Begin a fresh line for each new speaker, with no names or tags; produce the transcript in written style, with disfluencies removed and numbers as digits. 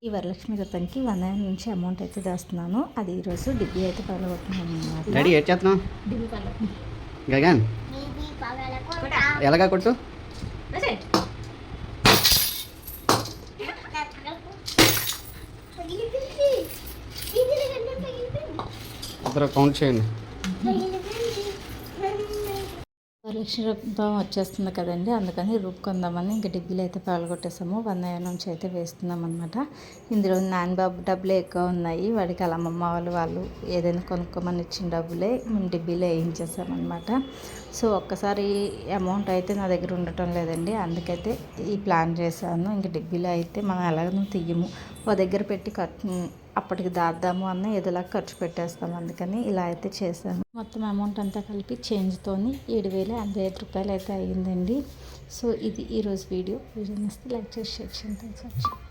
ఈ వరలక్ష్మి వ్రతానికి 100 నుంచి అమౌంట్ అయితే దాస్తున్నాను. అది ఈరోజు డిబ్బీ అయితే పగలగొట్టుకున్నాను అన్నమాట.
డాడీ ఏం చేస్తున్నావు?
డిబ్బీ పగల
గగన్ ఎలాగా కొట్టు ఇద్దరు కౌంట్ చేయండి.
వరలక్ష్మి వ్రతం వచ్చేస్తుంది కదండి, అందుకని రుబ్బుకుందామని ఇంకా డిబ్బీలు అయితే పాల్గొట్టేసాము. 100 నుంచి అయితే వేస్తున్నాం అనమాట. ఇందులో నాన్న బాబు డబ్బులే ఎక్కువ ఉన్నాయి. వాడికి అలా అమ్మమ్మ వాళ్ళు ఏదైనా కొనుక్కోమని ఇచ్చిన డబ్బులే మేము డిబ్బీలో వేయించేసామన్నమాట. సో ఒక్కసారి అమౌంట్ అయితే నా దగ్గర ఉండటం లేదండి, అందుకైతే ఈ ప్లాన్ చేశాను. ఇంక డిబ్బీలో అయితే మనం ఎలాగో తీయము, ఓ దగ్గర పెట్టి అప్పటికి దాద్దాము అన్న ఏదోలా ఖర్చు పెట్టేస్తాం, అందుకని ఇలా అయితే చేశాను. మొత్తం అమౌంట్ అంతా కలిపి చేంజ్తోని 7,085 రూపాయలు అయితే అయ్యిందండి. సో ఇది ఈరోజు వీడియో నచ్చితే లైక్ చేసి షేర్ చేయండి. Thanks for watching.